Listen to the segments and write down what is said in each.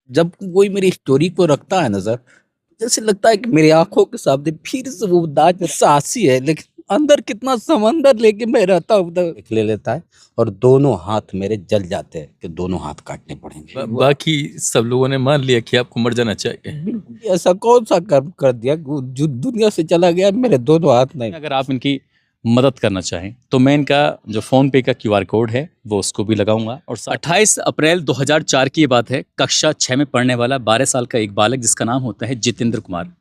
जब कोई मेरी स्टोरी को रखता है ना सर, जैसे लगता है कि मेरी आंखों के सामने फिर से वो दाज साहसी है, लेकिन अंदर कितना समंदर लेके मैं रहता हूँ उधर ले लेता है। और दोनों हाथ मेरे जल जाते हैं कि दोनों हाथ काटने पड़ेंगे। बाकी सब लोगों ने मान लिया कि आपको मर जाना चाहिए। बिल्कुल ऐसा कौन सा कर्म कर दिया जो दुनिया से चला गया, मेरे दोनों हाथ नहीं। अगर आप इनकी मदद करना चाहें तो मैं इनका जो फ़ोन पे का क्यूआर कोड है वो उसको भी लगाऊंगा। और 28 अप्रैल 2004 की ये बात है। कक्षा 6 में पढ़ने वाला 12 साल का एक बालक जिसका नाम होता है जितेंद्र कुमार,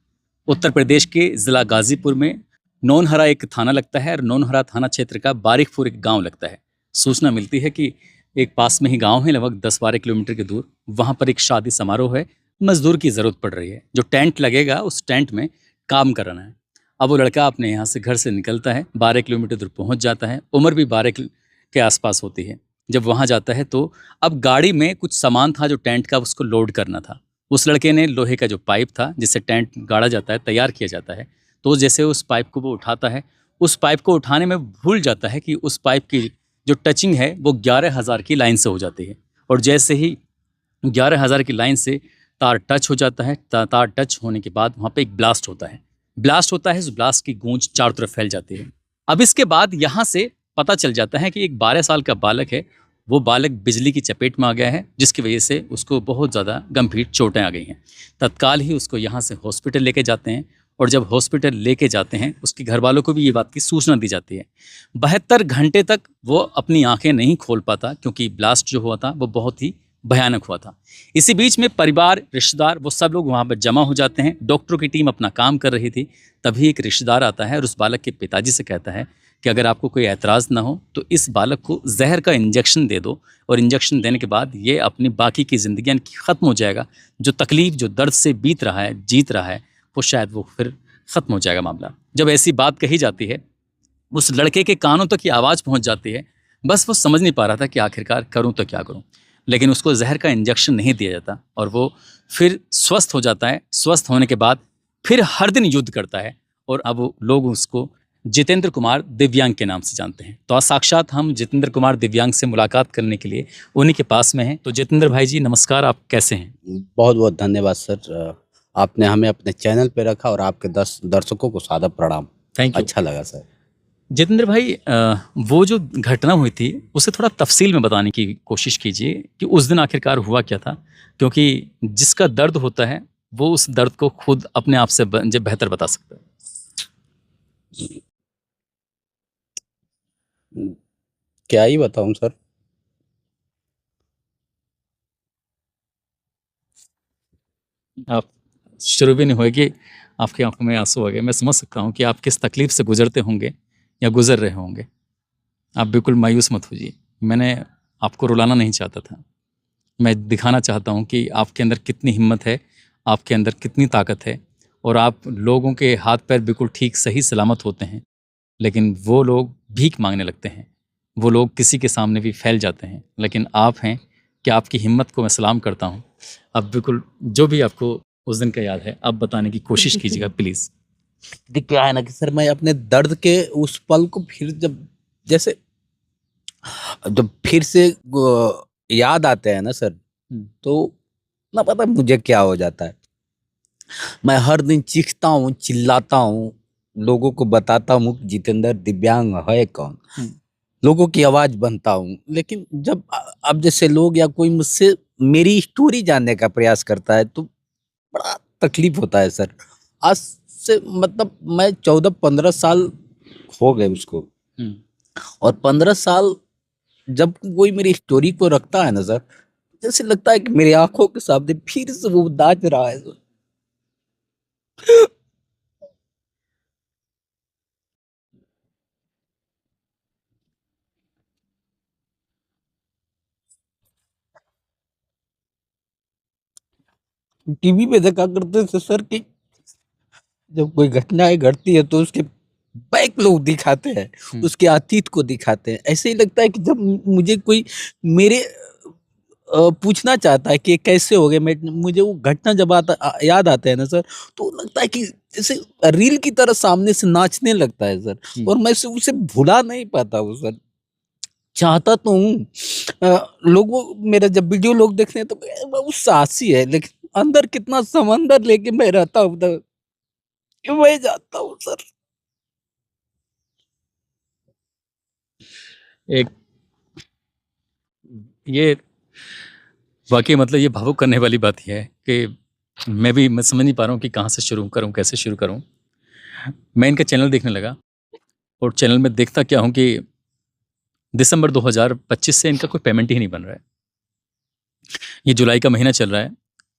उत्तर प्रदेश के ज़िला गाज़ीपुर में नौनहरा एक थाना लगता है और नौनहरा थाना क्षेत्र का बारिकपुर एक गांव लगता है। सूचना मिलती है कि एक पास में ही गांव है, लगभग 10-12 किलोमीटर के दूर। वहां पर एक शादी समारोह है, मजदूर की ज़रूरत पड़ रही है। जो टेंट लगेगा उस टेंट में काम कराना है। अब वो लड़का अपने यहाँ से घर से निकलता है, 12 किलोमीटर दूर पहुँच जाता है। उम्र भी 12 के आसपास होती है। जब वहाँ जाता है तो अब गाड़ी में कुछ सामान था जो टेंट का, उसको लोड करना था। उस लड़के ने लोहे का जो पाइप था जिससे टेंट गाड़ा जाता है, तैयार किया जाता है, तो जैसे उस पाइप को वो उठाता है, उस पाइप को उठाने में भूल जाता है कि उस पाइप की जो टचिंग है वो 11,000 की लाइन से हो जाती है। और जैसे ही 11,000 की लाइन से तार टच हो जाता है, तार टच होने के बाद वहाँ पे एक ब्लास्ट होता है। ब्लास्ट होता है, उस ब्लास्ट की गूंज चारों तरफ फैल जाती है। अब इसके बाद यहाँ से पता चल जाता है कि एक 12 साल का बालक है, वो बालक बिजली की चपेट में आ गया है, जिसकी वजह से उसको बहुत ज़्यादा गंभीर चोटें आ गई हैं। तत्काल ही उसको यहाँ से हॉस्पिटल लेके जाते हैं। और जब हॉस्पिटल लेके जाते हैं, उसके घर वालों को भी ये बात की सूचना दी जाती है। 72 घंटे तक वो अपनी आंखें नहीं खोल पाता, क्योंकि ब्लास्ट जो हुआ था वो बहुत ही भयानक हुआ था। इसी बीच में परिवार, रिश्तेदार, वो सब लोग वहाँ पर जमा हो जाते हैं। डॉक्टरों की टीम अपना काम कर रही थी। तभी एक रिश्तेदार आता है और उस बालक के पिताजी से कहता है कि अगर आपको कोई ऐतराज़ ना हो तो इस बालक को जहर का इंजेक्शन दे दो, और इंजेक्शन देने के बाद ये अपनी बाकी की ज़िंदगी यानी कि ख़त्म हो जाएगा। जो तकलीफ़, जो दर्द से बीत रहा है, जीत रहा है, वो शायद वो फिर ख़त्म हो जाएगा मामला। जब ऐसी बात कही जाती है, उस लड़के के कानों तक ये आवाज़ पहुंच जाती है। बस वो समझ नहीं पा रहा था कि आखिरकार करूं तो क्या करूं। लेकिन उसको जहर का इंजेक्शन नहीं दिया जाता और वो फिर स्वस्थ हो जाता है। स्वस्थ होने के बाद फिर हर दिन युद्ध करता है। और अब वो लोग उसको जितेंद्र कुमार दिव्यांग के नाम से जानते हैं। तो आज साक्षात हम जितेंद्र कुमार दिव्यांग से मुलाकात करने के लिए उन्हीं के पास में हैं। तो जितेंद्र भाई जी नमस्कार, आप कैसे हैं? बहुत बहुत धन्यवाद सर, आपने हमें अपने चैनल पे रखा और आपके दर्शकों को सादर प्रणाम। Thank you. अच्छा लगा सर। जितेंद्र भाई, वो जो घटना हुई थी उसे थोड़ा तफसील में बताने की कोशिश कीजिए कि उस दिन आखिरकार हुआ क्या था, क्योंकि जिसका दर्द होता है वो उस दर्द को खुद अपने आप से बेहतर बता सकता है। क्या ही बताऊं सर। आप शुरू भी नहीं हुए कि आपकी आंखों में आंसू आ गए। मैं समझ सकता हूँ कि आप किस तकलीफ से गुजरते होंगे या गुजर रहे होंगे। आप बिल्कुल मायूस मत होइए। मैंने आपको रुलाना नहीं चाहता था। मैं दिखाना चाहता हूँ कि आपके अंदर कितनी हिम्मत है, आपके अंदर कितनी ताकत है। और आप लोगों के हाथ पैर बिल्कुल ठीक सही सलामत होते हैं, लेकिन वो लोग भीख मांगने लगते हैं। वो लोग किसी के सामने भी फैल जाते हैं, लेकिन आप हैं कि आपकी हिम्मत को मैं सलाम करता हूँ। अब बिल्कुल जो भी आपको उस दिन का याद है आप बताने की कोशिश कीजिएगा प्लीज़। क्या है ना कि सर, मैं अपने दर्द के उस पल को फिर जैसे जब फिर से याद आते हैं ना सर, तो ना पता मुझे क्या हो जाता है। मैं हर दिन चीखता हूँ, चिल्लाता हूँ, लोगों को बताता हूँ कि जितेंद्र दिव्यांग है कौन। लोगों की आवाज बनता हूँ, लेकिन जब अब जैसे लोग या कोई मुझसे मेरी स्टोरी जानने का प्रयास करता है तो बड़ा तकलीफ होता है सर। आज से मतलब मैं 14-15 साल हो गए उसको, और 15 साल जब कोई मेरी स्टोरी को रखता है ना सर, जैसे लगता है कि मेरी आंखों के सामने फिर से वो नाच रहा है सर। टीवी पे देखा करते थे सर कि जब कोई घटनाएं घटती है तो उसके बैक लोग दिखाते हैं, उसके अतीत को दिखाते हैं। ऐसे ही लगता है कि जब मुझे कोई मेरे पूछना चाहता है कि ये कैसे हो गए, मैं मुझे वो घटना जब याद आता है ना सर, तो लगता है कि जैसे रील की तरह सामने से नाचने लगता है सर। और मैं उसे भुला नहीं पाता हूँ सर। चाहता तो हूँ लोगों मेरा जब वीडियो लोग देखते हैं तो बहुत साहसी है, लेकिन अंदर कितना समंदर लेके मैं रहता हूँ उधर, कि मैं जाता हूँ सर। एक ये वाकई मतलब ये भावुक करने वाली बात ही है कि मैं समझ नहीं पा रहा हूँ कि कहाँ से शुरू करूँ, कैसे शुरू करूँ। मैं इनका चैनल देखने लगा और चैनल में देखता क्या हूँ कि दिसंबर 2025 से इनका कोई पेमेंट ही नहीं बन रहा है। ये जुलाई का महीना चल रहा है।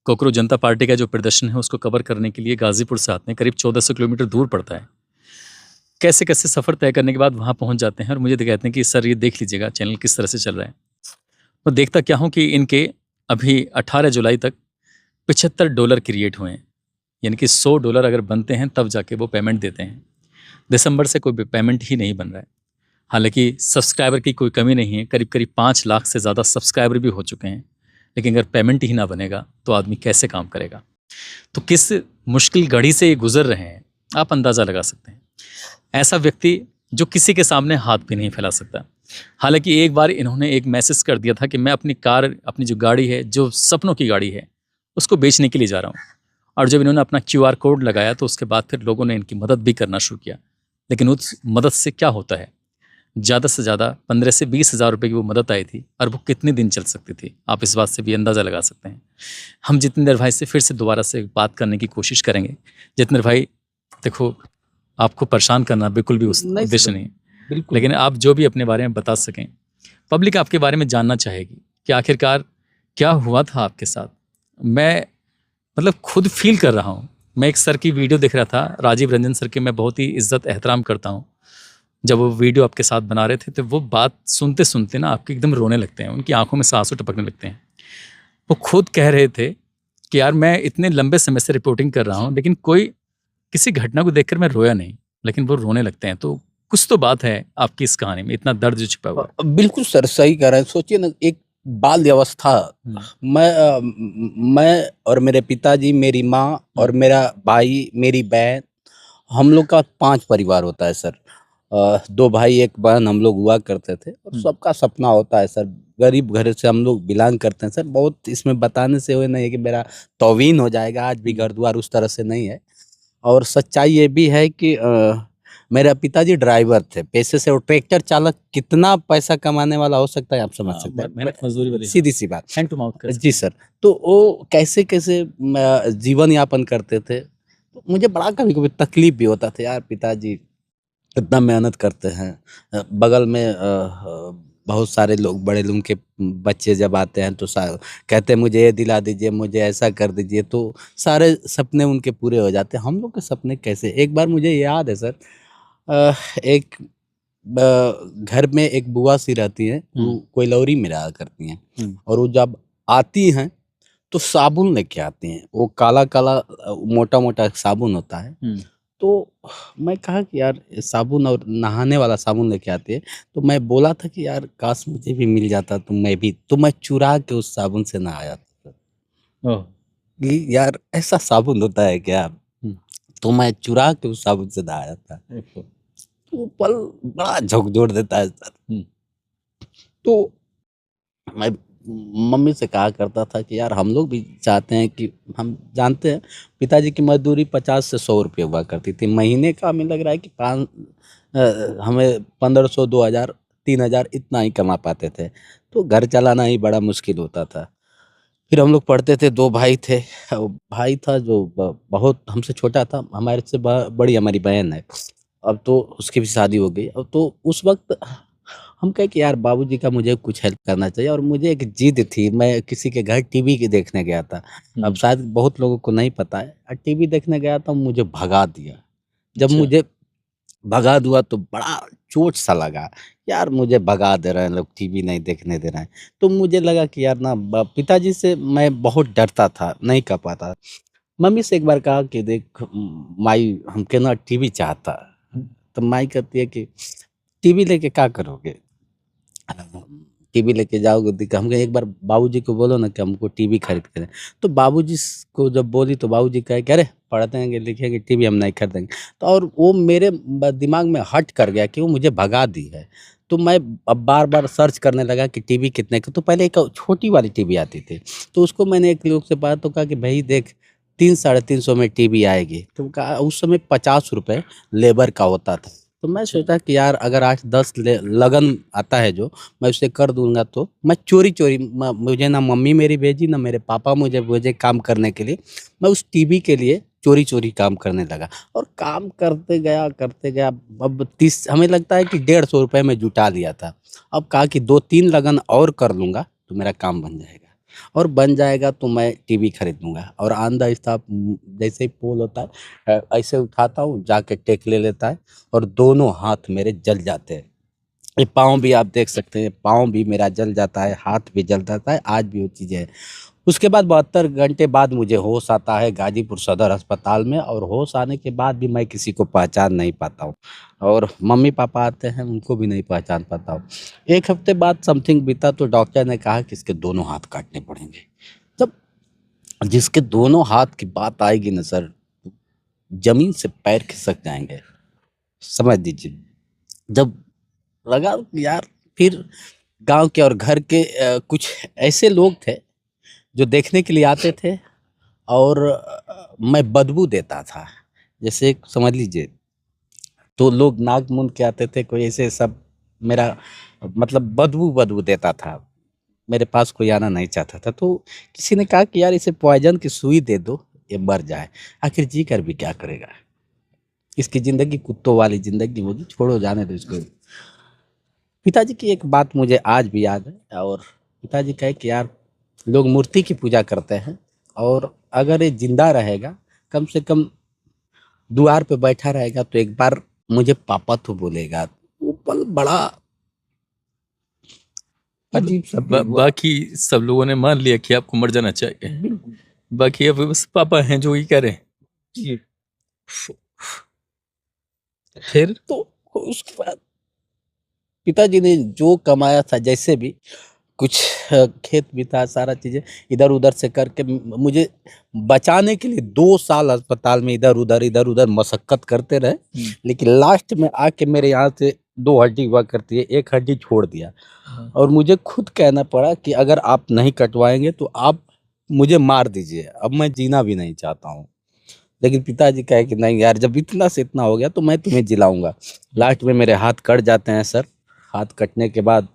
कोकरोच जनता पार्टी का जो प्रदर्शन है उसको कवर करने के लिए गाजीपुर से आते हैं, करीब 1400 किलोमीटर दूर पड़ता है। कैसे कैसे सफ़र तय करने के बाद वहाँ पहुँच जाते हैं और मुझे तो कहते हैं कि सर ये देख लीजिएगा चैनल किस तरह से चल रहा है। तो देखता क्या हूँ कि इनके अभी 18 जुलाई तक $75 क्रिएट हुए हैं, यानी कि $100 अगर बनते हैं तब जाके वो पेमेंट देते हैं। दिसंबर से कोई पेमेंट ही नहीं बन रहा है। हालांकि सब्सक्राइबर की कोई कमी नहीं है, करीब करीब 5 लाख से ज़्यादा सब्सक्राइबर भी हो चुके हैं, लेकिन अगर पेमेंट ही ना बनेगा तो आदमी कैसे काम करेगा। तो किस मुश्किल घड़ी से ये गुजर रहे हैं आप अंदाज़ा लगा सकते हैं। ऐसा व्यक्ति जो किसी के सामने हाथ भी नहीं फैला सकता। हालांकि एक बार इन्होंने एक मैसेज कर दिया था कि मैं अपनी कार, अपनी जो गाड़ी है, जो सपनों की गाड़ी है, उसको बेचने के लिए जा रहा हूँ। और जब इन्होंने अपना QR कोड लगाया तो उसके बाद फिर लोगों ने इनकी मदद भी करना शुरू किया। लेकिन उस मदद से क्या होता है, ज़्यादा से ज़्यादा 15 से 20 हज़ार रुपये की वो मदद आई थी और वो कितने दिन चल सकती थी, आप इस बात से भी अंदाज़ा लगा सकते हैं। हम जितेंद्र भाई से फिर से दोबारा से बात करने की कोशिश करेंगे। जितेंद्र भाई देखो, आपको परेशान करना बिल्कुल भी उस नहीं उद्देश्य सर, नहीं है, बिल्कुल। लेकिन आप जो भी अपने बारे में बता सकें, पब्लिक आपके बारे में जानना चाहेगी कि आखिरकार क्या हुआ था आपके साथ। मैं मतलब खुद फील कर रहा हूँ। मैं एक सर की वीडियो देख रहा था, राजीव रंजन सर की मैं बहुत ही इज्जत एहतराम करता हूँ। जब वो वीडियो आपके साथ बना रहे थे तो वो बात सुनते सुनते ना आपके एकदम रोने लगते हैं, उनकी आंखों में से आंसू टपकने लगते हैं। वो खुद कह रहे थे कि यार मैं इतने लंबे समय से रिपोर्टिंग कर रहा हूँ, लेकिन कोई किसी घटना को देखकर मैं रोया नहीं, लेकिन वो रोने लगते हैं। तो कुछ तो बात है आपकी इस कहानी में, इतना दर्द जो छिपा हुआ है। बिल्कुल सर, सही कह रहे हैं। सोचिए ना, एक बाल्य अवस्था, मैं और मेरे पिताजी, मेरी माँ और मेरा भाई, मेरी बहन, हम लोग का 5 परिवार होता है सर। 2 भाई 1 बहन हम लोग हुआ करते थे और सबका सपना होता है सर। गरीब घर से हम लोग बिलॉन्ग करते हैं सर। बहुत इसमें बताने से वो नहीं है कि मेरा तौवीन हो जाएगा, आज भी घर-द्वार उस तरह से नहीं है। और सच्चाई ये भी है कि मेरे पिताजी ड्राइवर थे पेशे से, और ट्रैक्टर चालक कितना पैसा कमाने वाला हो सकता है आप समझ सकते हैं। मेहनत मजदूरी वाली, सीधी सी बात। हैंड टू माउथ जी सर। तो वो कैसे-कैसे जीवन यापन करते थे। तो मुझे बड़ा कभी-कभी तकलीफ भी होता था, यार पिताजी इतना मेहनत करते हैं। बगल में बहुत सारे लोग, बड़े लोग के बच्चे जब आते हैं तो कहते हैं मुझे ये दिला दीजिए, मुझे ऐसा कर दीजिए, तो सारे सपने उनके पूरे हो जाते हैं। हम लोग के सपने कैसे। एक बार मुझे याद है सर, एक घर में एक बुआ सी रहती हैं, वो कोइलौरी में रहा करती हैं, और वो जब आती हैं तो साबुन लेके आती हैं। वो काला-काला मोटा-मोटा साबुन होता है। तो मैं कहा कि यार साबुन, और नहाने वाला साबुन लेके आती है। तो मैं बोला था कि यार काश मुझे भी मिल जाता तो मैं चुरा के उस साबुन से नहाया था। कि यार ऐसा साबुन होता है क्या? तो मैं चुरा के उस साबुन से नहाया था। तो वो पल बड़ा झकझोर देता है सर। तो मैं मम्मी से कहा करता था कि यार हम लोग भी चाहते हैं कि, हम जानते हैं पिताजी की मजदूरी 50 से 100 रुपये हुआ करती थी महीने का। हमें लग रहा है कि हमें 1500, 2000, 3000 इतना ही कमा पाते थे। तो घर चलाना ही बड़ा मुश्किल होता था। फिर हम लोग पढ़ते थे, 2 भाई थे। भाई था जो बहुत हमसे छोटा था, हमारे से बड़ी हमारी बहन है। अब तो उसकी भी शादी हो गई। अब तो उस वक्त हम कहे कि यार बाबूजी का मुझे कुछ हेल्प करना चाहिए, और मुझे एक जिद थी। मैं किसी के घर टीवी के देखने गया था। अब शायद बहुत लोगों को नहीं पता है, टीवी देखने गया था, मुझे भगा दिया। जब मुझे भगा दिया तो बड़ा चोट सा लगा। यार मुझे भगा दे रहे हैं लोग, टीवी नहीं देखने दे रहे हैं। तो मुझे लगा कि यार ना, पिताजी से मैं बहुत डरता था, नहीं कह पाता। मम्मी से एक बार कहा कि देख माई, हमके ना टीवी चाहता। तो माई कहती है कि टीवी लेके क्या करोगे? टीवी लेके जाओगे हम कहे एक बार बाबूजी को बोलो ना कि हमको टीवी खरीद के दें। तो बाबूजी को जब बोली तो बाबूजी कहे कि अरे पढ़ते हैं लिखेंगे टीवी हम नहीं खरीदेंगे। तो और वो मेरे दिमाग में हट कर गया कि वो मुझे भगा दी है। तो मैं अब बार बार सर्च करने लगा कि टीवी कितने का। तो पहले एक छोटी वाली टीवी आती थी, तो उसको मैंने एक लोग से बात तो कहा कि भाई देख 300-350 में टीवी आएगी। तो कहा उस समय 50 रुपये लेबर का होता था। तो मैं सोचा कि यार अगर 8-10 लगन आता है जो मैं उसे कर दूंगा, तो मैं चोरी चोरी मुझे ना मम्मी मेरी भेजी ना मेरे पापा मुझे भेजे काम करने के लिए। मैं उस टीवी के लिए चोरी चोरी काम करने लगा और काम करते गया। अब 30 हमें लगता है कि 150 रुपये में जुटा लिया था। अब कहा कि 2-3 लगन और कर लूँगा तो मेरा काम बन जाएगा, और बन जाएगा तो मैं टीवी खरीद लूँगा। और आंधा-आहिस्ता जैसे ही पोल होता है ऐसे उठाता हूँ, जाके टेक ले लेता है और दोनों हाथ मेरे जल जाते हैं। ये पाँव भी आप देख सकते हैं, पाँव भी मेरा जल जाता है, हाथ भी जल जाता है, आज भी वो चीज़ें हैं। उसके बाद 72 घंटे बाद मुझे होश आता है गाजीपुर सदर अस्पताल में, और होश आने के बाद भी मैं किसी को पहचान नहीं पाता हूँ, और मम्मी-पापा आते हैं उनको भी नहीं पहचान पाता हूँ। 1 हफ्ते बाद समथिंग बीता तो डॉक्टर ने कहा कि इसके दोनों हाथ काटने पड़ेंगे। जब जिसके दोनों हाथ की बात आएगी ना सर, ज़मीन से पैर खिसक जाएँगे, समझ लीजिए। जब लगा कि यार फिर गाँव के और घर के कुछ ऐसे लोग थे जो देखने के लिए आते थे, और मैं बदबू देता था। जैसे समझ लीजिए, तो लोग नाक मूंद के आते थे, कोई ऐसे सब मेरा मतलब बदबू देता था। मेरे पास कोई आना नहीं चाहता था। तो किसी ने कहा कि यार इसे पॉइज़न की सुई दे दो, ये मर जाए। आखिर जी कर भी क्या करेगा? इसकी ज़िंदगी कुत्तों वाली ज़िंदगी होगी, छोड़ो जाने दो इसको। पिताजी की एक बात मुझे आज भी याद है, और पिताजी कहे कि यार लोग मूर्ति की पूजा करते हैं, और अगर ये जिंदा रहेगा, कम से कम द्वार पे बैठा रहेगा, तो एक बार मुझे पापा तो बोलेगा। वो पल बड़ा अजीब सा फील हुआ। बाकी सब लोगों ने मान लिया कि आपको मर जाना चाहिए, बिल्कुल। बाकी अब बस पापा हैं जो ही कह रहे हैं। जी। फिर तो उसके बाद पिताजी ने जो कमाया था, जैसे भी कुछ खेत भी था, सारा चीज़ें इधर-उधर से करके मुझे बचाने के लिए 2 साल अस्पताल में इधर-उधर मशक्कत करते रहे। लेकिन लास्ट में आके मेरे यहाँ से 2 हड्डी हुआ करती है, 1 हड्डी छोड़ दिया, और मुझे खुद कहना पड़ा कि अगर आप नहीं कटवाएँगे तो आप मुझे मार दीजिए, अब मैं जीना भी नहीं चाहता हूँ। लेकिन पिताजी कहे कि नहीं यार, जब इतना से इतना हो गया तो मैं तुम्हें जिलाऊँगा। लास्ट में मेरे हाथ कट जाते हैं सर। हाथ कटने के बाद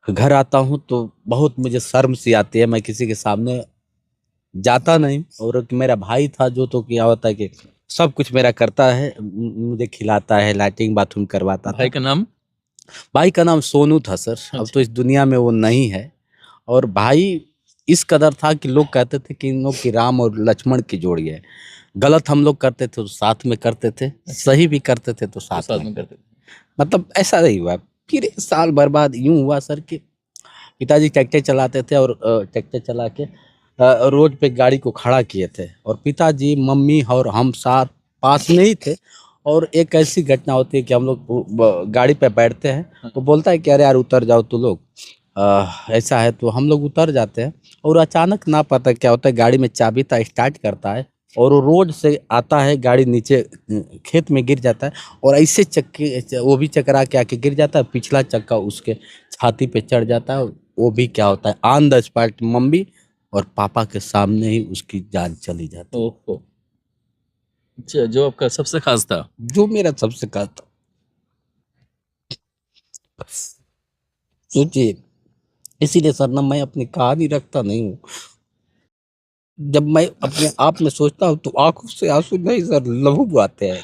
घर आता हूँ तो बहुत मुझे शर्म सी आती है, मैं किसी के सामने जाता नहीं। और एक मेरा भाई था जो, तो क्या होता है कि सब कुछ मेरा करता है, मुझे खिलाता है, लैट्रिन बाथरूम करवाता भाई था। का नाम? भाई का नाम सोनू था सर। अब अच्छा। तो इस दुनिया में वो नहीं है। और भाई इस कदर था कि लोग कहते थे कि इन लोग की राम और लक्ष्मण की जोड़ी है। गलत हम लोग करते थे तो साथ में करते थे, सही भी करते थे तो तो साथ साथ में। में करते थे। मतलब ऐसा नहीं हुआ। फिर साल बर्बाद यूँ हुआ सर कि पिताजी ट्रैक्टर चलाते थे, और ट्रैक्टर चला के रोड पे गाड़ी को खड़ा किए थे, और पिताजी, मम्मी और हम साथ पास में ही थे। और एक ऐसी घटना होती है कि हम लोग गाड़ी पे बैठते हैं, तो बोलता है कि अरे यार उतर जाओ तू लोग, ऐसा है। तो हम लोग उतर जाते हैं, और अचानक ना पता क्या होता है, गाड़ी में चाबी था, स्टार्ट करता है और वो रोड से आता है, गाड़ी नीचे खेत में गिर जाता है, और ऐसे चक्के वो भी चकरा के आके गिर जाता है, पिछला चक्का उसके छाती पे चढ़ जाता है। वो भी क्या होता है, ऑन द स्पॉट मम्मी और पापा के सामने ही उसकी जान चली जाती है। ओहो। अच्छा, जो आपका सबसे खास था। जो मेरा सबसे खास था। सोचिए, इसीलिए सर ना मैं अपनी कहानी रखता नहीं हूँ। जब मैं अपने आप में सोचता हूँ तो आंखों से आंसू नहीं सर, लहू आते हैं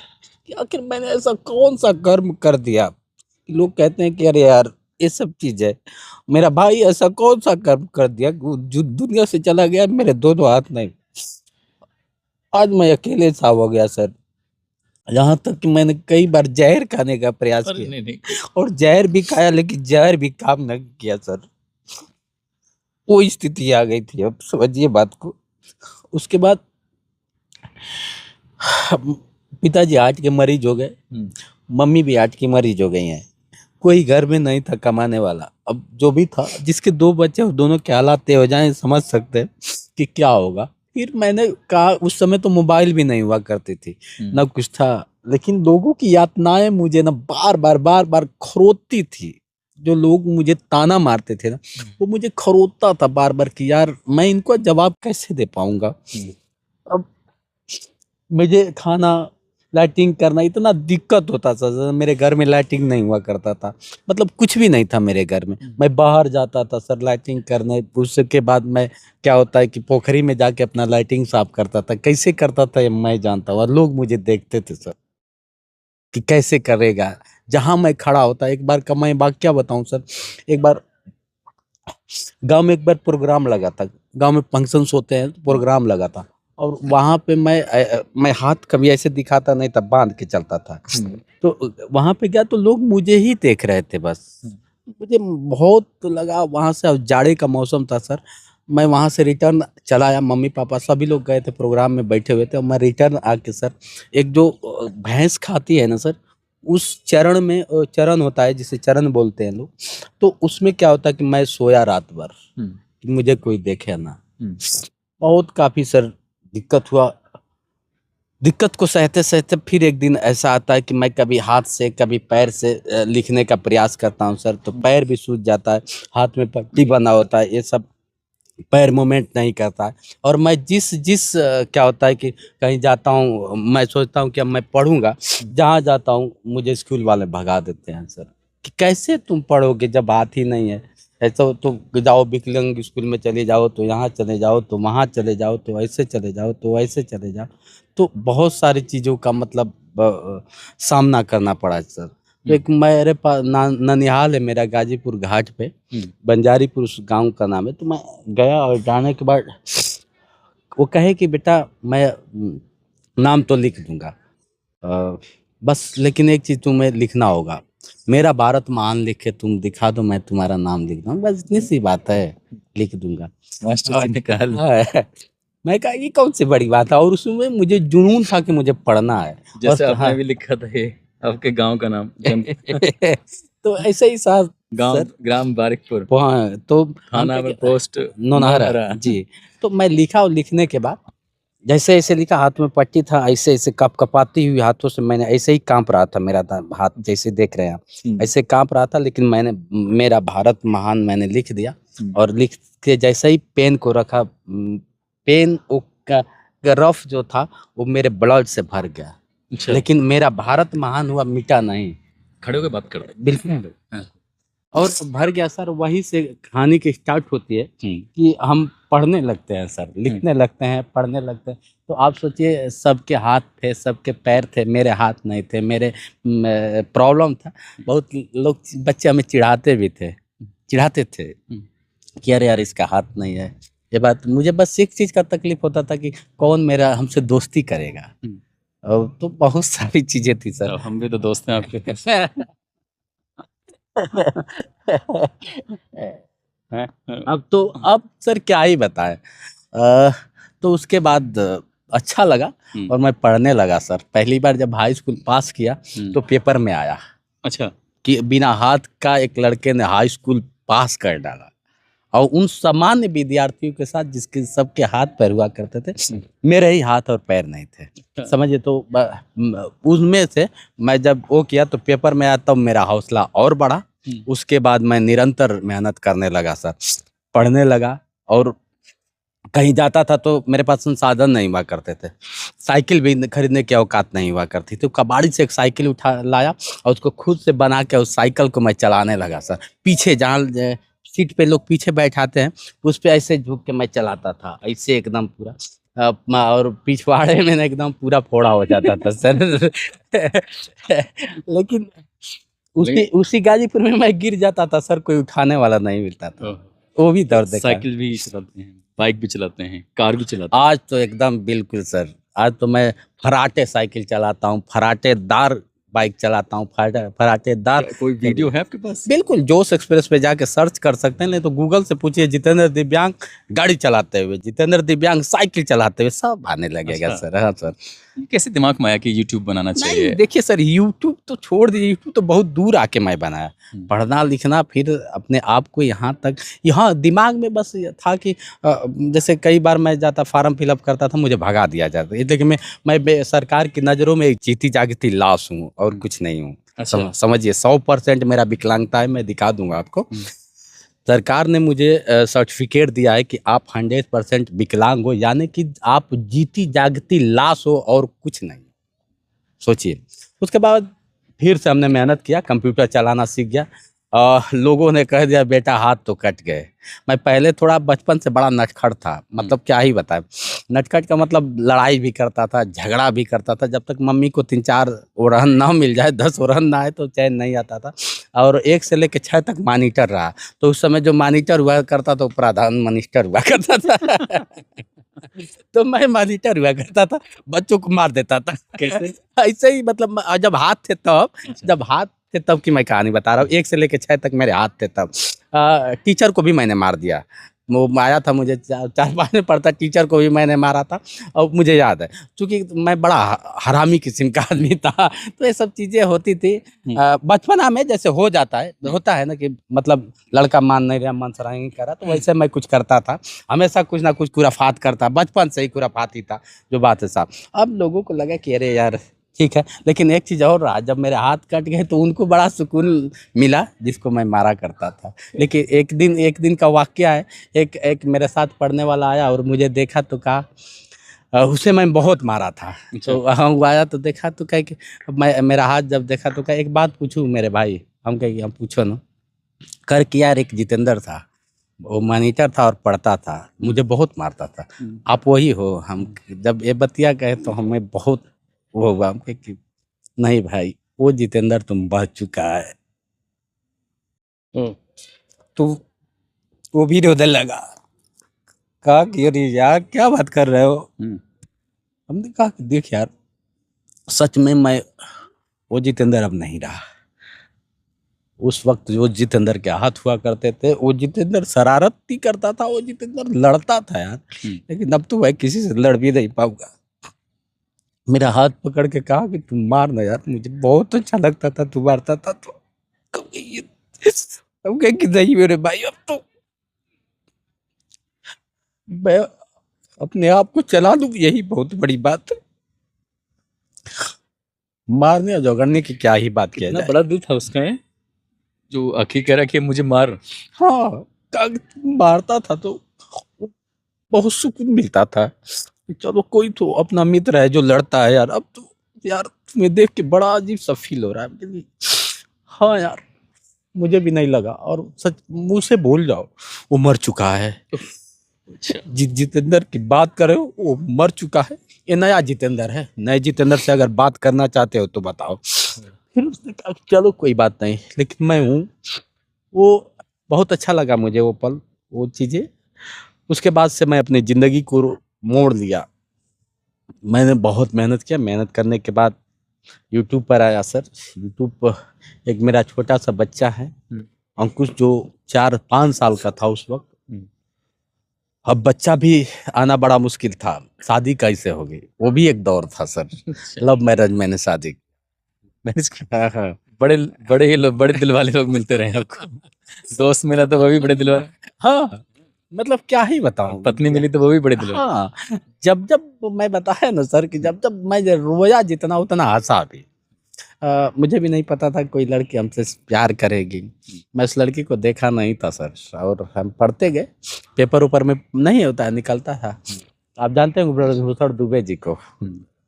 कि आखिर मैंने ऐसा कौन सा कर्म कर दिया। लोग कहते हैं कि अरे यार ये सब चीज है, मेरा भाई ऐसा कौन सा कर्म कर दिया कि वो जो दुनिया से चला गया, मेरे दोनों हाथ नहीं। आज मैं अकेले सा हो गया सर। यहाँ तक कि मैंने कई बार जहर खाने का प्रयास अरे किया, नहीं नहीं, और जहर भी खाया, लेकिन जहर भी काम नहीं किया सर। वो स्थिति आ गई थी, अब समझिए बात को। उसके बाद पिताजी हार्ट के मरीज हो गए, मम्मी भी हार्ट की मरीज हो गई हैं। कोई घर में नहीं था कमाने वाला। अब जो भी था, जिसके 2 बच्चे वो दोनों के हालात तय हो जाएँ, समझ सकते हैं कि क्या होगा। फिर मैंने कहा, उस समय तो मोबाइल भी नहीं हुआ करती थी, ना कुछ था, लेकिन लोगों की यातनाएँ मुझे ना बार-बार खरोदती थी। जो लोग मुझे ताना मारते थे ना, वो मुझे खरोदता था बार-बार कि यार मैं इनको जवाब कैसे दे पाऊँगा। अब मुझे खाना, लाइटिंग करना इतना दिक्कत होता था सर, मेरे घर में लाइटिंग नहीं हुआ करता था, मतलब कुछ भी नहीं था मेरे घर में। मैं बाहर जाता था सर लाइटिंग करने, उसके बाद मैं, क्या होता है कि पोखरी में जाके अपना लाइटिंग साफ करता था। कैसे करता था ये मैं जानता हूँ, और लोग मुझे देखते थे सर कि कैसे करेगा। जहाँ मैं खड़ा होता, एक बार का मैं वाकया बताऊँ सर, एक बार गाँव में एक बार प्रोग्राम लगा था, गाँव में फंक्शन्स होते हैं तो प्रोग्राम लगा था, और वहाँ पे मैं हाथ कभी ऐसे दिखाता नहीं था, बांध के चलता था। तो वहाँ पे गया तो लोग मुझे ही देख रहे थे बस। मुझे बहुत लगा वहाँ से, अब जाड़े का मौसम था सर, मैं वहाँ से रिटर्न चला आया, मम्मी पापा सभी लोग गए थे प्रोग्राम में बैठे हुए थे, और मैं रिटर्न आके सर, एक जो भैंस खाती है ना सर, उस चरण में चरण होता है जिसे चरण बोलते हैं लोग, तो उसमें क्या होता है कि मैं सोया रात भर कि मुझे कोई देखे ना। बहुत काफ़ी सर दिक्कत हुआ। दिक्कत को सहते-सहते फिर एक दिन ऐसा आता है कि मैं कभी हाथ से, कभी पैर से लिखने का प्रयास करता हूँ सर, तो पैर भी सूज जाता है, हाथ में पट्टी बंधा होता है, ये सब पैर मूवमेंट नहीं करता है। और मैं क्या होता है कि कहीं जाता हूँ, मैं सोचता हूँ कि अब मैं पढ़ूँगा, जहाँ जाता हूँ मुझे स्कूल वाले भगा देते हैं सर, कि कैसे तुम पढ़ोगे जब हाथ ही नहीं है? ऐसा हो तो जाओ विकलांग स्कूल में चले जाओ, तो यहाँ चले जाओ, तो वहाँ चले जाओ, तो ऐसे चले जाओ, तो ऐसे चले जाओ। तो बहुत सारी चीज़ों का मतलब सामना करना पड़ा सर। तो एक मेरे पास ननिहाल है मेरा, गाजीपुर घाट पे, बंजारीपुर उस गाँव का नाम है। तो मैं गया और जाने के बाद वो कहे कि बेटा मैं नाम तो लिख दूँगा, बस लेकिन एक चीज़ तुम्हें लिखना होगा, मेरा भारत महान लिख के तुम दिखा दो, मैं तुम्हारा नाम लिख दूँगा, बस इतनी सी बात है, लिख दूँगा। मास्टर जी ने कहा हाँ, मैं कहा ये कौन सी बड़ी बात है, और उसमें मुझे जुनून था कि मुझे पढ़ना है। जैसे और आपने हाँ, भी लिखा था ये आपके गांव का नाम तो ऐसे ही साहब गांव सर, ग्राम बारिकपुर, वहाँ तो हम थाना पे में पोस्ट नौनहरा नौनहरा। जी। तो मैं लिखा, और लिखने के बाद जैसे-जैसे लिखा, हाथ में पट्टी था, ऐसे-ऐसे कँप-कँपाती हुई हाथों से मैंने, ऐसे ही काँप रहा था मेरा हाथ, जैसे देख रहे हैं आप, ऐसे काँप रहा था, लेकिन मैंने मेरा भारत महान मैंने लिख दिया। और लिख के जैसे ही पेन को रखा, पेन वो का रफ जो था वो मेरे ब्लड से भर गया, अच्छा, लेकिन मेरा भारत महान हुआ, मिटा नहीं। खड़े होकर बात करते बिल्कुल। हाँ। और भर गया सर, वहीं से कहानी की स्टार्ट होती है कि हम पढ़ने लगते हैं सर, लिखने लगते हैं, पढ़ने लगते हैं। तो आप सोचिए, सबके हाथ थे, सबके पैर थे, मेरे हाथ नहीं थे, मेरे प्रॉब्लम था। बहुत लोग, बच्चे हमें चिढ़ाते थे कि अरे यार इसका हाथ नहीं है, ये बात। मुझे बस एक चीज़ का तकलीफ होता था कि कौन मेरा हमसे दोस्ती करेगा, और तो बहुत सारी चीज़ें थी तो सर। हम भी तो दोस्त हैं आपके। अब सर क्या ही बताएं। तो उसके बाद अच्छा लगा, और मैं पढ़ने लगा सर। पहली बार जब हाई स्कूल पास किया तो पेपर में आया अच्छा, कि बिना हाथ का एक लड़के ने हाई स्कूल पास कर डाला, और उन सामान्य विद्यार्थियों के साथ जिसके सबके हाथ पैर हुआ करते थे, मेरे ही हाथ और पैर नहीं थे, समझिए। तो उसमें से मैं जब वो किया तो पेपर में आया, तब मेरा हौसला और बढ़ा। उसके बाद मैं निरंतर मेहनत करने लगा सर, पढ़ने लगा। और कहीं जाता था तो मेरे पास संसाधन नहीं हुआ करते थे, साइकिल भी खरीदने की औकात नहीं हुआ करती, तो कबाड़ी से एक साइकिल उठा लाया, और उसको खुद से बना के उस साइकिल को मैं चलाने लगा सर। पीछे जहाँ सीट पे लोग पीछे बैठाते हैं, उस पे ऐसे झुक के मैं चलाता था, ऐसे एकदम पूरा। और पिछवाड़े में ना एकदम पूरा फोड़ा हो जाता था सर। लेकिन उसी गाजीपुर में मैं गिर जाता था सर, कोई उठाने वाला नहीं मिलता था, वो भी दर्द है। साइकिल भी चलाते हैं, बाइक भी चलाते हैं, कार भी चलाते आज तो एकदम बिल्कुल सर, आज तो मैं फराटे साइकिल चलाता हूँ, फराटेदार बाइक चलाता हूँ फराटेदार। कोई वीडियो है आपके पास? बिल्कुल, जोश एक्सप्रेस पे जाके सर्च कर सकते हैं, नहीं तो गूगल से पूछिए जितेंद्र दिव्यांग गाड़ी चलाते हुए, जितेंद्र दिव्यांग साइकिल चलाते हुए, सब आने लगेगा अच्छा। सर। हाँ सर। ये कैसे दिमाग में आया कि यूट्यूब बनाना नहीं चाहिए? देखिए सर, यूट्यूब तो छोड़ दीजिए, यूट्यूब तो बहुत दूर आके मैं बनाया। पढ़ना लिखना फिर अपने आप को यहाँ तक, यहाँ दिमाग में बस ये था कि जैसे कई बार मैं जाता फॉर्म फिलअप करता था, मुझे भगा दिया जाता, लेकिन मैं सरकार की नज़रों में एक जीती जागती लाश हूँ और कुछ नहीं हूँ। अच्छा। समझिए 100% मेरा विकलांगता है, मैं दिखा दूंगा आपको। सरकार ने मुझे सर्टिफिकेट दिया है कि आप 100% विकलांग हो, यानी कि आप जीती जागती लाश हो और कुछ नहीं। सोचिए, उसके बाद फिर से हमने मेहनत किया, कंप्यूटर चलाना सीख गया। लोगों ने कह दिया बेटा हाथ तो कट गए। मैं पहले थोड़ा बचपन से बड़ा नटखट था, मतलब क्या ही बताएं। नटखट का मतलब लड़ाई भी करता था, झगड़ा भी करता था, जब तक मम्मी को 3-4 ओरहन ना मिल जाए, 10 ओरहन ना आए तो चैन नहीं आता था। और 1 से लेकर 6 तक मॉनिटर रहा, तो उस समय जो मॉनिटर हुआ करता था वो प्रधान मिनिस्टर हुआ करता था। तो मैं मॉनिटर हुआ करता था, बच्चों को मार देता था। कैसे? ऐसे ही मतलब जब हाथ थे तब, जब हाथ थे तब की मैं कहानी बता रहा हूँ। 1 से लेकर 6 तक मेरे हाथ थे तब। टीचर को भी मैंने मार दिया। वो आया था, मुझे 4-5 में पढ़ता, टीचर को भी मैंने मारा था। और मुझे याद है, चूँकि मैं बड़ा हरामी किस्म का आदमी था, तो ये सब चीज़ें होती थी। बचपना में जैसे हो जाता है, होता है ना कि मतलब लड़का मान नहीं रहा, मन सराहना नहीं कर रहा, तो वैसे मैं कुछ करता था। हमेशा कुछ ना कुछ खुराफात करता, बचपन से ही खुराफात ही था, जो बात है साहब। अब लोगों को लगा कि अरे यार ठीक है, लेकिन एक चीज़ और रहा, जब मेरे हाथ कट गए तो उनको बड़ा सुकून मिला, जिसको मैं मारा करता था। लेकिन एक दिन का वाकया है, एक मेरे साथ पढ़ने वाला आया और मुझे देखा तो कहा, उसे मैं बहुत मारा था। तो हाँ, वो आया तो देखा तो कहे कि मैं, मेरा हाथ जब देखा तो कहा एक बात पूछूं मेरे भाई। हम कहे कि हम पूछो ना। कर कि यार एक जितेंद्र था, वो मॉनिटर था और पढ़ता था, मुझे बहुत मारता था। आप वही हो? हम जब ये बतिया कहे तो हमें बहुत वो हुआ। हम कहे कि नहीं भाई, वो जितेंद्र तुम बच चुका है। तो वो भी रोने लगा, कहा कि अरे यार क्या बात कर रहे हो। हमने कहा कि देख यार, सच में मैं वो जितेंद्र अब नहीं रहा। उस वक्त जो जितेंद्र के हाथ हुआ करते थे, वो जितेंद्र शरारत भी करता था, वो जितेंद्र लड़ता था यार। लेकिन अब तो मैं किसी से लड़ भी नहीं पाऊंगा। मेरा हाथ पकड़ के कहा कि तुम मार ना यार, मुझे बहुत अच्छा लगता था तू मारता था तो। अब कहे कि नहीं मेरे भाई, अब तो मैं अपने आप को चला लूं, यही बहुत बड़ी बात है। मारने और झगड़ने की क्या ही बात किया कितना जाए। बड़ा दिल था उसका है, जो आखिर कह रहा कि मुझे मार। हाँ, मारता था तो बहुत सुकून मिलता था कि चलो कोई तो अपना मित्र है जो लड़ता है यार। अब तो यार तुम्हें देख के बड़ा अजीब सा फील हो रहा है मुझे। हाँ यार, मुझे भी नहीं लगा। और सच मुंह से भूल जाओ, वो मर चुका है। अच्छा। जितेंद्र की बात करे हो, वो मर चुका है। ये नया जितेंद्र है। नए जितेंद्र से अगर बात करना चाहते हो तो बताओ। फिर उसने कहा चलो कोई बात नहीं, लेकिन मैं हूँ। वो बहुत अच्छा लगा मुझे वो पल, वो चीज़ें। उसके बाद से मैं अपनी ज़िंदगी को मोड़ लिया। मैंने बहुत मेहनत किया। मेहनत करने के बाद यूट्यूब पर आया सर। यूट्यूब पर एक मेरा छोटा सा बच्चा है, अंकुश, जो 4-5 साल का था उस वक्त। अब बच्चा भी आना बड़ा मुश्किल था। शादी कैसे होगी, वो भी एक दौर था सर। लव मैरिज मैंने शादी। मैंने हाँ हाँ बड़े दिल वाले लोग मिलते रहे आपको। दोस्त मिला तो वो भी बड़े दिल वाला, हाँ, मतलब क्या ही बताऊं। पत्नी मिली तो वो भी बड़े दिल वाला। हाँ, जब मैं बताया ना सर कि जब मैं रोया जितना उतना हंसा भी। मुझे भी नहीं पता था कोई लड़की हमसे प्यार करेगी। मैं उस लड़की को देखा नहीं था सर, और हम पढ़ते गए। पेपर ऊपर में नहीं होता है, निकलता था। आप जानते हैं ब्रजभूषण दुबे जी को,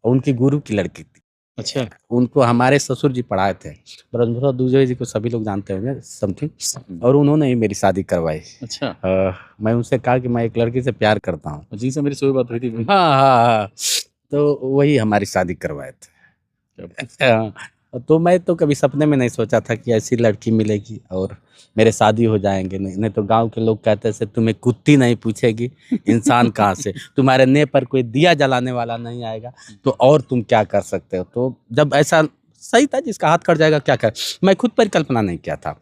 उनकी गुरु की लड़की थी। अच्छा। उनको हमारे ससुर जी पढ़ाए थे। ब्रजभूषण दुबे जी को सभी लोग जानते होंगे समथिंग, और उन्होंने ही मेरी शादी करवाई। अच्छा मैं उनसे कहा कि मैं एक लड़की से प्यार करता हूँ। जी से मेरी सुबह बात हुई थी। हाँ हाँ हाँ, तो वही हमारी शादी करवाए थे। हाँ, तो मैं तो कभी सपने में नहीं सोचा था कि ऐसी लड़की मिलेगी और मेरे शादी हो जाएंगे। नहीं तो गांव के लोग कहते थे तुम्हें कुत्ती नहीं पूछेगी इंसान कहाँ से, तुम्हारे ने पर कोई दिया जलाने वाला नहीं आएगा, तो और तुम क्या कर सकते हो। तो जब ऐसा सही था, जिसका हाथ कट जाएगा क्या कर। मैं खुद परिकल्पना नहीं किया था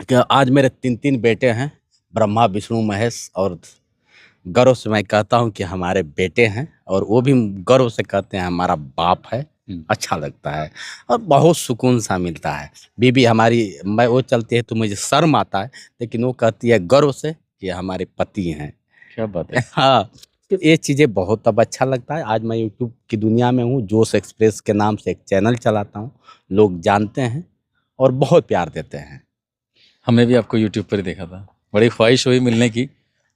कि आज मेरे 3 बेटे हैं, ब्रह्मा विष्णु महेश, और गर्व से मैं कहता हूँ कि हमारे बेटे हैं, और वो भी गर्व से कहते हैं हमारा बाप है। अच्छा लगता है और बहुत सुकून सा मिलता है। बीबी हमारी, मैं वो चलती है तो मुझे शर्म आता है, लेकिन वो कहती है गर्व से कि हमारे पति हैं। क्या बात है। हाँ, तो ये चीज़ें बहुत अब अच्छा लगता है। आज मैं यूट्यूब की दुनिया में हूँ, जोश एक्सप्रेस के नाम से एक चैनल चलाता हूँ, लोग जानते हैं और बहुत प्यार देते हैं। हमने भी आपको यूट्यूब पर ही देखा था, बड़ी ख्वाहिश हुई मिलने की,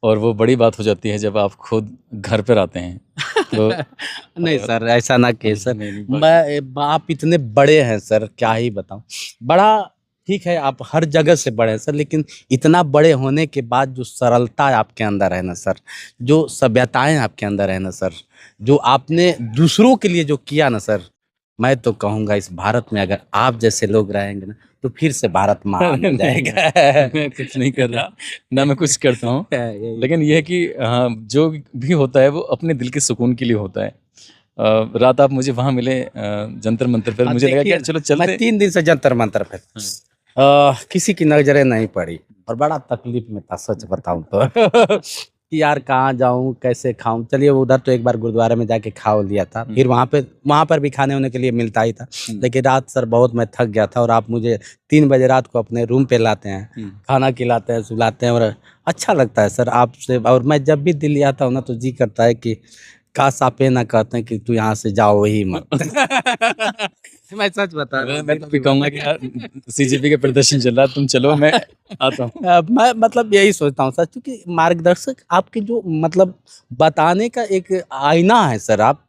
और वो बड़ी बात हो जाती है जब आप खुद घर पर आते हैं तो नहीं सर, ऐसा ना कहिए सर। नहीं, आप इतने बड़े हैं सर, क्या ही बताऊं। बड़ा ठीक है, आप हर जगह से बड़े हैं सर, लेकिन इतना बड़े होने के बाद जो सरलता आपके अंदर है ना सर, जो सभ्यताएं आपके अंदर है ना सर, जो आपने दूसरों के लिए जो किया ना सर, मैं तो कहूँगा इस भारत में अगर आप जैसे लोग रहेंगे ना तो फिर से भारत महान हो जाएगा। मैं कुछ नहीं कर रहा ना, मैं कुछ करता हूँ, यही। लेकिन यह है कि हाँ, जो भी होता है वो अपने दिल के सुकून के लिए होता है। रात आप मुझे वहाँ मिले जंतर मंतर पर, हाँ, मुझे लगा कि देखिए, यार चलो मैं चलते। 3 दिन से जंतर मंतर पे किसी की नजरें नहीं पड़ी और बड़ा तकलीफ में था, सच बताऊं तो। कि यार कहाँ जाऊं, कैसे खाऊं। चलिए उधर तो एक बार गुरुद्वारे में जाके खा लिया था, फिर वहाँ पर भी खाने होने के लिए मिलता ही था, लेकिन रात सर बहुत मैं थक गया था, और आप मुझे 3 बजे रात को अपने रूम पे लाते हैं, खाना खिलाते हैं, सुलाते हैं, और अच्छा लगता है सर आपसे। और मैं जब भी दिल्ली आता हूँ ना तो जी करता है कि काश आप ये ना कहते हैं कि तू यहाँ से जाओ ही मत। मैं सच बता रहा हूँ। मैं तो भी कहूँगा कि यार सीजेपी का प्रदर्शन चल रहा है, तुम चलो मैं आता हूँ। मैं मतलब यही सोचता हूँ सर, क्योंकि मार्गदर्शक आपके जो मतलब बताने का एक आईना है सर। आप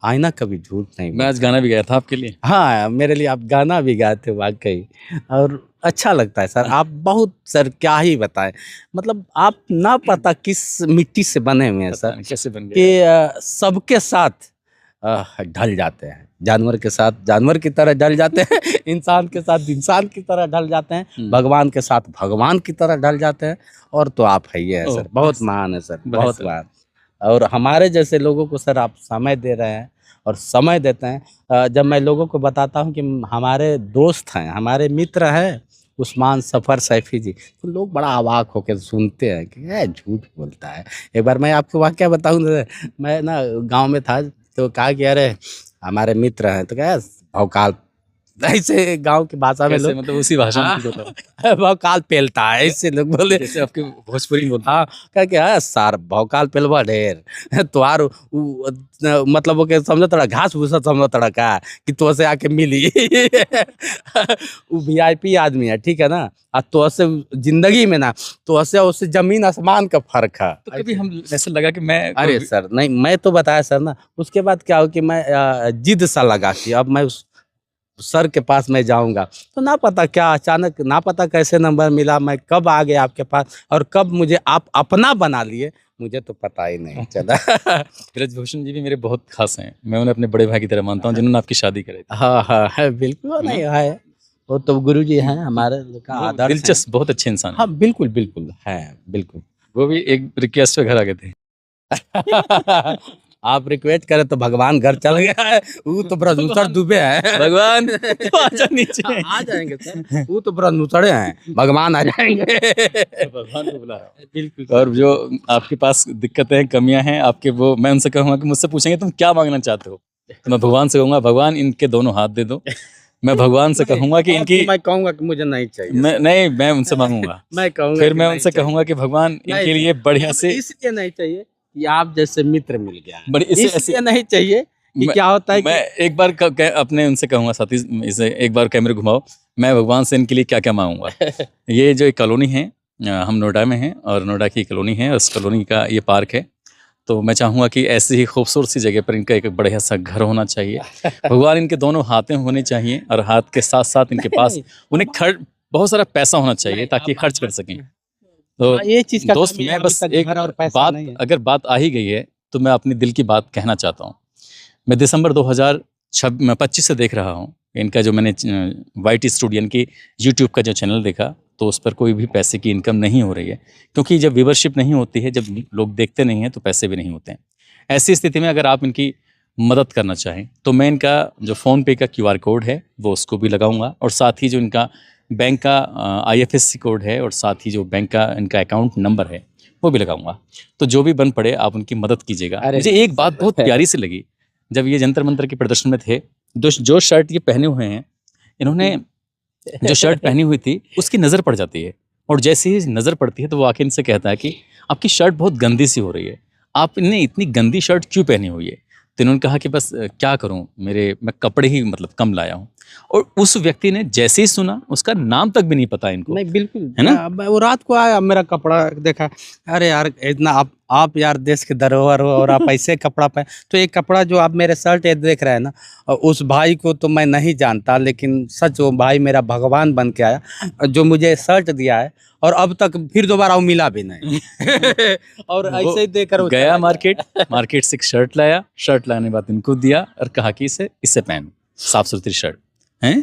आईना कभी झूठ नहीं मैं आज गाना भी गाया था आपके लिए। हाँ, मेरे लिए आप गाना भी गाए थे वाकई, और अच्छा लगता है सर। आप बहुत सर क्या ही बताएं, मतलब आप ना पता किस मिट्टी से बने हुए हैं पता सर, नहीं कैसे बन गया। कि सबके साथ ढल जाते हैं। जानवर के साथ जानवर की तरह ढल जाते हैं, इंसान के साथ इंसान की तरह ढल जाते हैं, भगवान के साथ भगवान की तरह ढल जाते हैं। और तो आप है ही है ओह, सर, बहुत बस, महान है सर, बस बहुत सर। महान। और हमारे जैसे लोगों को सर आप समय दे रहे हैं और समय देते हैं। जब मैं लोगों को बताता हूँ कि हमारे दोस्त हैं, हमारे मित्र हैं उस्मान सफ़र सैफी जी, तो लोग बड़ा अवाक होकर सुनते हैं कि ये झूठ बोलता है। एक बार मैं आपको वाकया बताऊँ, मैं ना गांव में था, तो कहा कि अरे हमारे मित्र हैं, तो क्या भौकाल, ऐसे गांव की भाषा में कैसे लोग, मतलब उसी भाषा में कुछ बताओ। भौकाल पेलता है, ऐसे लोग बोले। जैसे आपके भोजपुरी में बोलते हाँ, कह के हाँ सार भौकाल पेलवा ढेर तुहार मतलब वो के समझो तड़ा घास भूसा समझो तड़ा का कि तो से आके मिली। वो वीआईपी आदमी है, ठीक है ना, और तो से जिंदगी में ना तो से उससे जमीन आसमान का फर्क है। तो कभी हम ऐसा लगा कि मैं अरे सर नहीं, मैं तो बताया सर ना, उसके बाद क्या हो कि मैं जिद सा लगा कि अब मैं उस सर के पास मैं जाऊंगा, तो ना पता क्या अचानक, ना पता कैसे नंबर मिला, मैं कब आ गया आपके पास और कब मुझे आप अपना बना लिए, मुझे तो पता ही नहीं चला। ब्रजभूषण जी भी मेरे बहुत खास हैं, मैं उन्हें अपने बड़े भाई की तरह मानता हूँ, जिन्होंने आपकी शादी कराई थी। हाँ हाँ है, बिल्कुल। वो नहीं है, वो तो गुरु जी हैं हमारे का वो आदर्श हैं। दिलचस्प बहुत अच्छे इंसान हाँ हैं। बिल्कुल बिल्कुल है, बिल्कुल। वो भी एक रिक्वेस्ट पे घर आ गए थे। आप रिक्वेस्ट करें तो भगवान घर चल गया है, वो तो ब्रह्मचर डूबे हैं। भगवान तो आजा नीचे। आ जाएंगे सर, वो तो ब्रह्मचरे हैं, भगवान आ जाएंगे। भगवान को बुला रहा हूँ। बिल्कुल। और जो आपके पास दिक्कतें हैं, कमियां हैं आपके, वो मैं उनसे कहूँगा कि मुझसे पूछेंगे तुम क्या मांगना चाहते हो, तो मैं भगवान से कहूँगा भगवान इनके दोनों हाथ दे दो। मैं भगवान से कहूँगा कि इनकी, मैं कहूंगा कि मुझे नहीं चाहिए। मैं उनसे मांगूंगा, मैं कहूंगा फिर कि मैं नहीं उनसे चाहिए। कहूँगा कि भगवान नहीं इनके लिए बढ़िया से, इसलिए नहीं चाहिए कि आप जैसे मित्र मिल गया है। बड़ी इससे इसलिए नहीं चाहिए कि क्या होता है मैं कि एक बार अपने उनसे कहूँगा साथी, इसे एक बार कैमरे घुमाओ, मैं भगवान से इनके लिए क्या क्या मांगूंगा। ये जो एक कॉलोनी है, हम नोएडा में हैं, और नोएडा की कॉलोनी है, उस कॉलोनी का ये पार्क है, तो मैं चाहूँगा कि ऐसी ही खूबसूरत सी जगह पर इनका एक बढ़िया सा घर होना चाहिए। भगवान इनके दोनों हाथें होने चाहिए, और हाथ के साथ साथ इनके पास उन्हें बहुत सारा पैसा होना चाहिए ताकि खर्च कर सकें। तो ये चीज का दोस्त, कमी है, मैं अभी बस तक एक घर और पैसा बात, नहीं है। अगर बात आ ही गई है तो मैं अपनी दिल की बात कहना चाहता हूँ। मैं दिसंबर 2025 से देख रहा हूँ इनका, जो मैंने वाइट स्टूडियो की यूट्यूब का जो चैनल देखा, तो उस पर कोई भी पैसे की इनकम नहीं हो रही है, क्योंकि जब व्यूवरशिप नहीं होती है, जब लोग देखते नहीं हैं, तो पैसे भी नहीं होते हैं। ऐसी स्थिति में अगर आप इनकी मदद करना चाहें तो मैं इनका जो फ़ोनपे का क्यूआर कोड है वो उसको भी लगाऊंगा, और साथ ही जो इनका बैंक का आईएफएससी कोड है, और साथ ही जो बैंक का इनका अकाउंट नंबर है वो भी लगाऊंगा। तो जो भी बन पड़े आप उनकी मदद कीजिएगा। अरे मुझे एक बात बहुत प्यारी सी लगी, जब ये जंतर मंतर के प्रदर्शन में थे, जो शर्ट ये पहने हुए हैं, इन्होंने जो शर्ट पहनी हुई थी उसकी नज़र पड़ जाती है, और जैसे ही नज़र पड़ती है तो वो आके इनसे कहता है कि आपकी शर्ट बहुत गंदी सी हो रही है, आपने इतनी गंदी शर्ट क्यों पहनी हुई है? तो इन्होंने कहा कि बस क्या करूं, मैं कपड़े ही मतलब कम लाया हूं। और उस व्यक्ति ने जैसे ही सुना, उसका नाम तक भी नहीं पता इनको। नहीं बिल्कुल है ना? वो रात को आया, मेरा कपड़ा देखा, अरे यार इतना आप यार देश के धरोहर हो और आप ऐसे कपड़ा पहन, तो एक कपड़ा जो आप मेरे शर्ट ये देख रहे हैं ना, उस भाई को तो मैं नहीं जानता, लेकिन सच वो भाई मेरा भगवान बन के आया जो मुझे शर्ट दिया है, और अब तक फिर दोबारा वो मिला भी नहीं। और वो ऐसे ही देकर वो गया चला मार्केट से एक शर्ट लाया, शर्ट लाने के बाद इनको दिया और कहा कि इसे पहन, साफ सुथरी शर्ट है,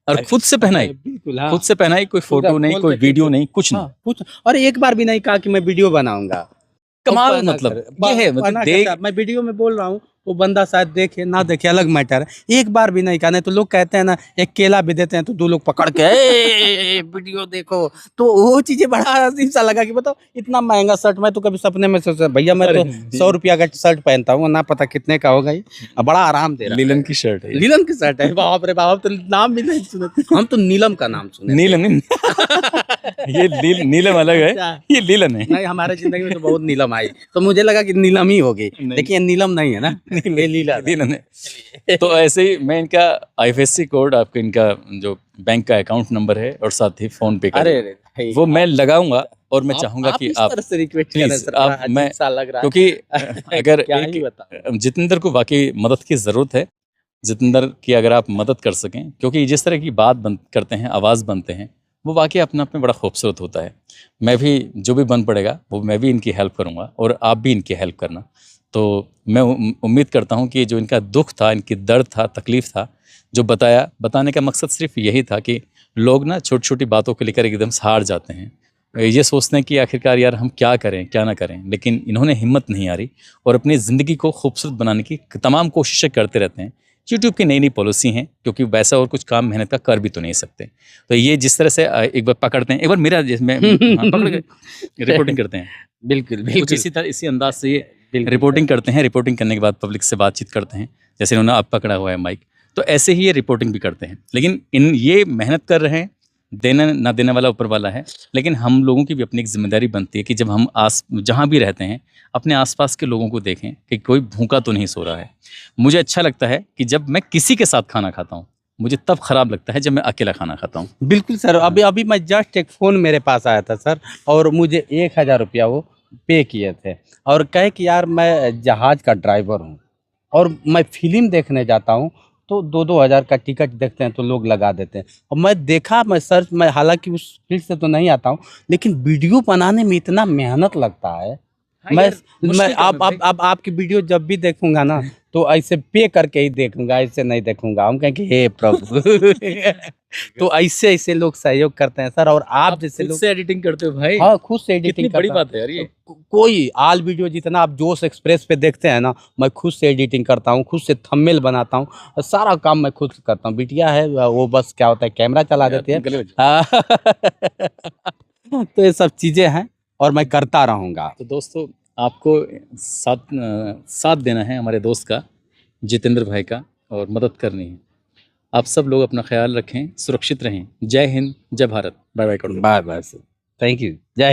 और खुद से पहनाई, बिल्कुल हाँ। खुद से पहनाई, कोई फोटो नहीं, खोल कोई के वीडियो नहीं, कुछ नहीं। हाँ, कुछ और एक बार भी नहीं कहा कि मैं वीडियो बनाऊंगा। कमाल, पहना मतलब कर, ये है, पहना मतलब के देख, साथ, मैं वीडियो में बोल रहा हूँ, वो बंदा शायद देखे ना देखे अलग मैटर है, एक बार भी नहीं कहा। नहीं तो लोग कहते हैं ना, एक केला भी देते हैं तो दो लोग पकड़ के वीडियो देखो, तो वो चीजें बड़ा अजीब सा लगा कि बताओ इतना महंगा शर्ट, मैं तो कभी सपने में सोचा भैया मैं तो 100 रुपया का शर्ट पहनता हूँ, ना पता कितने का होगा, ये बड़ा आराम दे रहा है। लीलन की शर्ट है, नीलम की शर्ट है, बाप रे बाप, तो नाम भी नहीं सुने, हम तो नीलम का नाम सुने। नीलम नहीं ये नीलम अलग है, ये लीलन है। नहीं, हमारे जिंदगी में तो बहुत नीलम आई, तो मुझे लगा कि नीलम ही होगी, लेकिन ये नीलम नहीं है ना, ये लीला है। लीलन है। तो ऐसे ही मैं इनका आईएफएससी कोड, आपका इनका जो बैंक का अकाउंट नंबर है, और साथ ही फोन पे का, अरे भाई, वो मैं लगाऊंगा, और मैं चाहूंगा कि इस आप तरह से रिक्वेस्ट प्लीज, करें सर, आप, बड़ा मैं अजीब सा लग रहा है। क्योंकि अगर क्या ही बताऊं। जितेंद्र को वाकई मदद की ज़रूरत है, जितेंद्र की अगर आप मदद कर सकें, क्योंकि जिस तरह की बात करते हैं, आवाज़ बनते हैं, वो वाकई अपने आप में बड़ा खूबसूरत होता है। मैं भी जो भी बन पड़ेगा वो मैं भी इनकी हेल्प करूँगा, और आप भी इनकी हेल्प करना। तो मैं उम्मीद करता हूँ कि जो इनका दुख था, इनकी दर्द था, तकलीफ़ था, जो बताने का मकसद सिर्फ यही था कि लोग ना छोटी छोटी बातों को लेकर एकदम से हार जाते हैं, ये सोचते हैं कि आखिरकार यार हम क्या करें क्या ना करें, लेकिन इन्होंने हिम्मत नहीं हारी और अपनी ज़िंदगी को खूबसूरत बनाने की तमाम कोशिशें करते रहते हैं। यूट्यूब की नई नई पॉलिसी हैं, क्योंकि वैसा और कुछ काम मेहनत का कर भी तो नहीं सकते। तो ये जिस तरह से एक बार पकड़ते हैं, एक बार मेरा जिसमें पकड़ के रिपोर्टिंग करते हैं, बिल्कुल कुछ बिल्कुल इसी अंदाज से ये बिल्कुल रिपोर्टिंग करते हैं। रिपोर्टिंग करने के बाद पब्लिक से बातचीत करते हैं, जैसे इन्होंने अब पकड़ा हुआ है माइक, तो ऐसे ही ये रिपोर्टिंग भी करते हैं। लेकिन ये मेहनत कर रहे हैं, देने ना देने वाला ऊपर वाला है, लेकिन हम लोगों की भी अपनी एक जिम्मेदारी बनती है कि जब हम जहाँ भी रहते हैं अपने आसपास के लोगों को देखें कि कोई भूखा तो नहीं सो रहा है। मुझे अच्छा लगता है कि जब मैं किसी के साथ खाना खाता हूँ, मुझे तब खराब लगता है जब मैं अकेला खाना खाता हूँ। बिल्कुल सर, अभी अभी मैं जस्ट एक फ़ोन मेरे पास आया था सर, और मुझे 1000 रुपया वो पे किए थे, और कहे कि यार मैं जहाज़ का ड्राइवर हूँ और मैं फिल्म देखने जाता हूँ, तो 2-2 हज़ार का टिकट देखते हैं तो लोग लगा देते हैं। और मैं हालांकि उस फील्ड से तो नहीं आता हूँ, लेकिन वीडियो बनाने में इतना मेहनत लगता है। हाँ मैं यार, मुश्किल मैं काम है भाई। अब आपकी वीडियो जब भी देखूंगा ना, तो ऐसे पे करके ही देखूंगा, ऐसे नहीं देखूंगा। हम कहें कि हे प्रभु। तो ऐसे ऐसे लोग सहयोग करते हैं सर, और आप जैसे खुद लोग से एडिटिंग करते हो भाई, हाँ खुद से कितनी एडिटिंग बड़ी करता हूं। बात है यार ये। कोई आल वीडियो जितना आप जोश एक्सप्रेस पे देखते हैं ना, मैं खुद से एडिटिंग करता हूँ, खुद से थंबनेल बनाता हूँ, और सारा काम मैं खुद करता हूँ। बिटिया है वो बस क्या होता है, कैमरा चला देती है। गले में- तो ये सब चीज़ें हैं और मैं करता रहूँगा। तो दोस्तों, आपको साथ देना है हमारे दोस्त का, जितेंद्र भाई का, और मदद करनी है। आप सब लोग अपना ख्याल रखें, सुरक्षित रहें। जय हिंद, जय भारत। बाय बाय कर दो। बाय बाय, थैंक यू, जय हिंद।